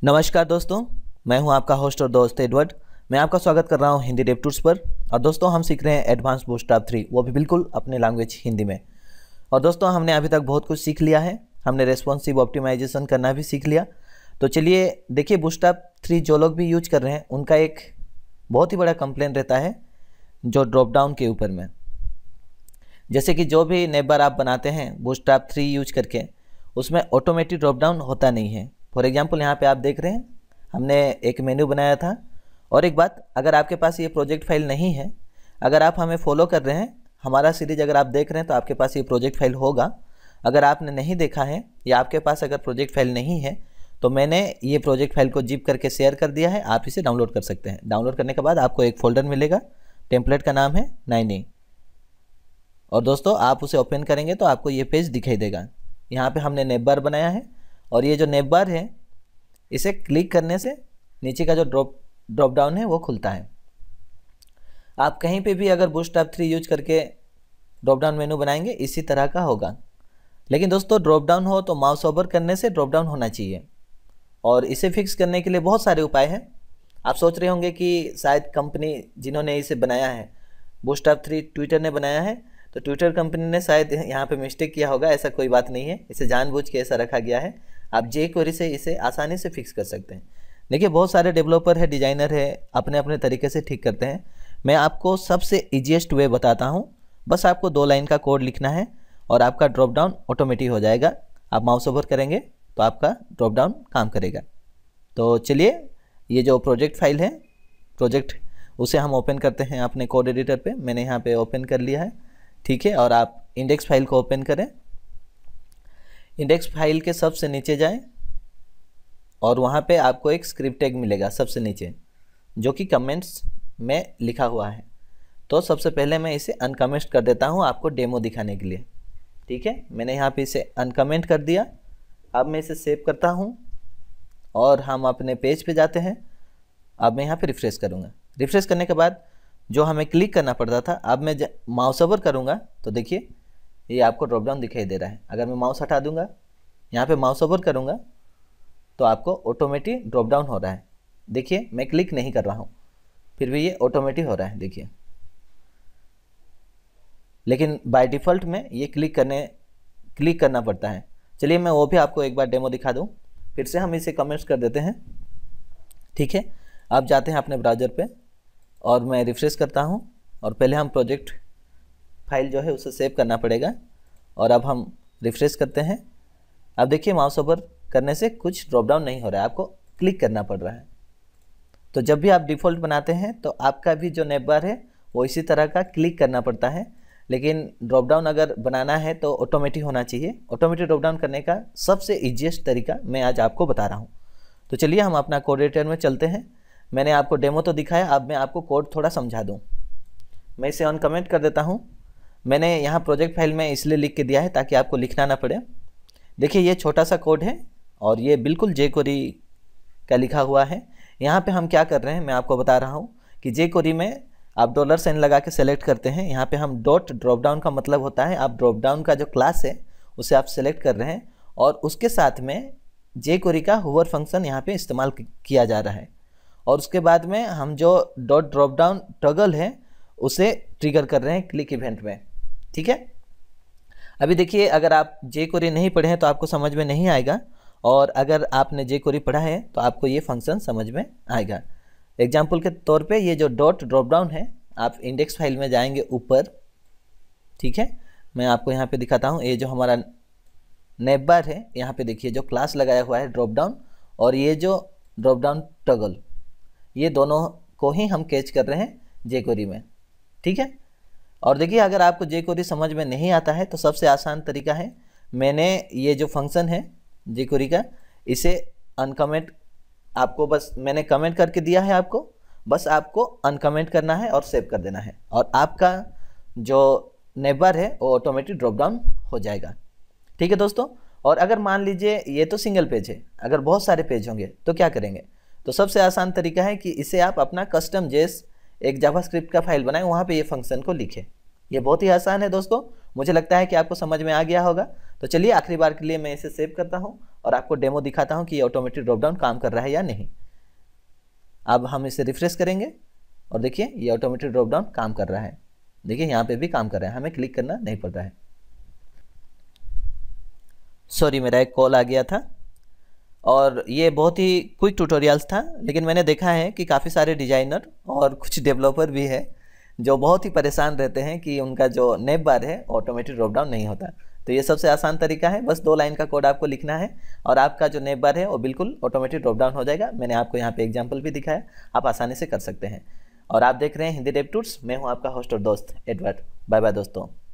नमस्कार दोस्तों, मैं हूं आपका होस्ट और दोस्त एडवर्ड। मैं आपका स्वागत कर रहा हूं हिंदी डेव टूर्स पर। और दोस्तों, हम सीख रहे हैं एडवांस बूटस्ट्रैप 3, वो भी बिल्कुल अपने लैंग्वेज हिंदी में। और दोस्तों, हमने अभी तक बहुत कुछ सीख लिया है। हमने रेस्पॉन्सिव ऑप्टिमाइजेशन करना भी सीख लिया। तो चलिए देखिए, बूटस्ट्रैप 3 जो लोग भी यूज कर रहे हैं उनका एक बहुत ही बड़ा कंप्लेन रहता है जो ड्रॉप डाउन के ऊपर में। जैसे कि जो भी नेबर आप बनाते हैं बूटस्ट्रैप 3 यूज करके, उसमें ऑटोमेटिक ड्रॉप डाउन होता नहीं है। फॉर एग्जांपल यहाँ पे आप देख रहे हैं, हमने एक मेन्यू बनाया था। और एक बात, अगर आपके पास ये प्रोजेक्ट फाइल नहीं है, अगर आप हमें फॉलो कर रहे हैं, हमारा सीरीज अगर आप देख रहे हैं, तो आपके पास ये प्रोजेक्ट फाइल होगा। अगर आपने नहीं देखा है या आपके पास अगर प्रोजेक्ट फाइल नहीं है, तो मैंने ये प्रोजेक्ट फाइल को जिप करके शेयर कर दिया है। आप इसे डाउनलोड कर सकते हैं। डाउनलोड करने के बाद आपको एक फोल्डर मिलेगा, टेम्पलेट का नाम है 9e। और दोस्तों, आप उसे ओपन करेंगे तो आपको ये पेज दिखाई देगा। यहाँ पे हमने नेब बार बनाया है, और ये जो नेब बार है, इसे क्लिक करने से नीचे का जो ड्रॉप डाउन है वो खुलता है। आप कहीं पे भी अगर बूटस्ट्रैप 3 यूज करके ड्रॉप डाउन मेनू बनाएंगे, इसी तरह का होगा। लेकिन दोस्तों, ड्रॉप डाउन हो तो माउस ओवर करने से ड्रॉप डाउन होना चाहिए। और इसे फिक्स करने के लिए बहुत सारे उपाय हैं। आप सोच रहे होंगे कि शायद कंपनी जिन्होंने इसे बनाया है, बूटस्ट्रैप 3 ट्विटर ने बनाया है, तो ट्विटर कंपनी ने शायद यहाँ पे मिस्टेक किया होगा। ऐसा कोई बात नहीं है, इसे जानबूझ के ऐसा रखा गया है। आप jQuery से इसे आसानी से फिक्स कर सकते हैं। देखिए, बहुत सारे डेवलपर है, डिजाइनर है, अपने अपने तरीके से ठीक करते हैं। मैं आपको सबसे ईजीएस्ट वे बताता हूँ। बस आपको 2 लाइन का कोड लिखना है और आपका ड्रॉप डाउन ऑटोमेटिक हो जाएगा। आप माउस ओवर करेंगे तो आपका ड्रॉप डाउन काम करेगा। तो चलिए, ये जो प्रोजेक्ट फाइल है, प्रोजेक्ट, उसे हम ओपन करते हैं अपने कोड एडिटर पे। मैंने यहाँ पे ओपन कर लिया है, ठीक है। और आप इंडेक्स फाइल को ओपन करें। इंडेक्स फाइल के सबसे नीचे जाएं और वहाँ पे आपको एक स्क्रिप्ट टैग मिलेगा सबसे नीचे, जो कि कमेंट्स में लिखा हुआ है। तो सबसे पहले मैं इसे अनकमेंट कर देता हूँ आपको डेमो दिखाने के लिए, ठीक है। मैंने यहाँ पे इसे अनकमेंट कर दिया। अब मैं इसे सेव करता हूँ और हम अपने पेज पे जाते हैं। अब मैं यहाँ पे रिफ्रेश करूँगा। रिफ्रेश करने के बाद जो हमें क्लिक करना पड़ता था, अब मैं माउस ओवर करूँगा तो देखिए ये आपको ड्रॉप डाउन दिखाई दे रहा है। अगर मैं माउस हटा दूंगा, यहाँ पे माउस ओवर करूँगा, तो आपको ऑटोमेटिक ड्रॉप डाउन हो रहा है। देखिए, मैं क्लिक नहीं कर रहा हूँ, फिर भी ये ऑटोमेटिक हो रहा है, देखिए। लेकिन बाय डिफ़ॉल्ट में ये क्लिक करना पड़ता है। चलिए, मैं वो भी आपको एक बार डेमो दिखा दूँ। फिर से हम इसे कमेंट्स कर देते हैं, ठीक है। आप जाते हैं अपने ब्राउज़र पे और मैं रिफ्रेश करता हूँ। और पहले हम प्रोजेक्ट फाइल जो है उसे सेव करना पड़ेगा। और अब हम रिफ्रेश करते हैं। अब देखिए, माउस ओवर करने से कुछ ड्रॉप डाउन नहीं हो रहा है, आपको क्लिक करना पड़ रहा है। तो जब भी आप डिफ़ॉल्ट बनाते हैं तो आपका भी जो नेब बार है वो इसी तरह का क्लिक करना पड़ता है। लेकिन ड्रॉप डाउन अगर बनाना है तो ऑटोमेटिक होना चाहिए। ऑटोमेटिक ड्रॉप डाउन करने का सबसे ईजीएस्ट तरीका मैं आज आपको बता रहा हूँ। तो चलिए, हम अपना कोड एडिटर में चलते हैं। मैंने आपको डेमो तो दिखाया, अब मैं आपको कोड थोड़ा समझा दूँ। मैं इसे अनकमेंट कर देता हूँ। मैंने यहाँ प्रोजेक्ट फाइल में इसलिए लिख के दिया है ताकि आपको लिखना ना पड़े। देखिए, ये छोटा सा कोड है और ये बिल्कुल jQuery का लिखा हुआ है। यहाँ पे हम क्या कर रहे हैं, मैं आपको बता रहा हूँ कि jQuery में आप $साइन लगा के सेलेक्ट करते हैं। यहाँ पे हम डॉट ड्रॉप डाउन का मतलब होता है, आप ड्रॉप डाउन का जो क्लास है उसे आप सेलेक्ट कर रहे हैं और उसके साथ में jQuery का होवर फंक्शन यहाँ पे इस्तेमाल किया जा रहा है। और उसके बाद में हम जो डॉट ड्रॉप डाउन टॉगल है उसे ट्रिगर कर रहे हैं क्लिक इवेंट में, ठीक है। अभी देखिए, अगर आप jQuery नहीं पढ़े हैं तो आपको समझ में नहीं आएगा, और अगर आपने jQuery पढ़ा है तो आपको ये फंक्शन समझ में आएगा। एग्जाम्पल के तौर पे ये जो डॉट ड्रॉप डाउन है, आप इंडेक्स फाइल में जाएंगे ऊपर, ठीक है। मैं आपको यहाँ पे दिखाता हूँ। ये जो हमारा नेब बार है, यहाँ पे देखिए जो क्लास लगाया हुआ है ड्रॉप डाउन, और ये जो ड्रॉप डाउन टॉगल, ये दोनों को ही हम कैच कर रहे हैं jQuery में, ठीक है। और देखिए, अगर आपको jQuery समझ में नहीं आता है तो सबसे आसान तरीका है, मैंने ये जो फंक्शन है jQuery का, इसे अनकमेंट, आपको बस मैंने कमेंट करके दिया है, आपको बस आपको अनकमेंट करना है और सेव कर देना है, और आपका जो नेब बार है वो ऑटोमेटिक ड्रॉप डाउन हो जाएगा, ठीक है दोस्तों। और अगर मान लीजिए ये तो सिंगल पेज है, अगर बहुत सारे पेज होंगे तो क्या करेंगे, तो सबसे आसान तरीका है कि इसे आप अपना कस्टम जेस एक जावास्क्रिप्ट का फाइल बनाएं, वहाँ पे ये फंक्शन को लिखें। ये बहुत ही आसान है दोस्तों, मुझे लगता है कि आपको समझ में आ गया होगा। तो चलिए, आखिरी बार के लिए मैं इसे सेव करता हूँ और आपको डेमो दिखाता हूँ कि ये ऑटोमेटिक ड्रॉप डाउन काम कर रहा है या नहीं। अब हम इसे रिफ्रेश करेंगे और देखिए ये ऑटोमेटिक ड्रॉप डाउन काम कर रहा है। देखिए यहाँ पे भी काम कर रहा है, हमें क्लिक करना नहीं पड़ रहा है। सॉरी, मेरा एक कॉल आ गया था। और ये बहुत ही क्विक ट्यूटोरियल्स था, लेकिन मैंने देखा है कि काफ़ी सारे डिजाइनर और कुछ डेवलपर भी है जो बहुत ही परेशान रहते हैं कि उनका जो नेव बार है ऑटोमेटिक ड्रॉप डाउन नहीं होता। तो ये सबसे आसान तरीका है, बस 2 लाइन का कोड आपको लिखना है और आपका जो नेव बार है वो बिल्कुल ऑटोमेटिक ड्रॉप डाउन हो जाएगा। मैंने आपको यहाँ पे एग्जांपल भी दिखाया, आप आसानी से कर सकते हैं। और आप देख रहे हैं हिंदी डेव टूल्स, मैं हूँ आपका होस्ट और दोस्त एडवर्ड। बाय बाय दोस्तों।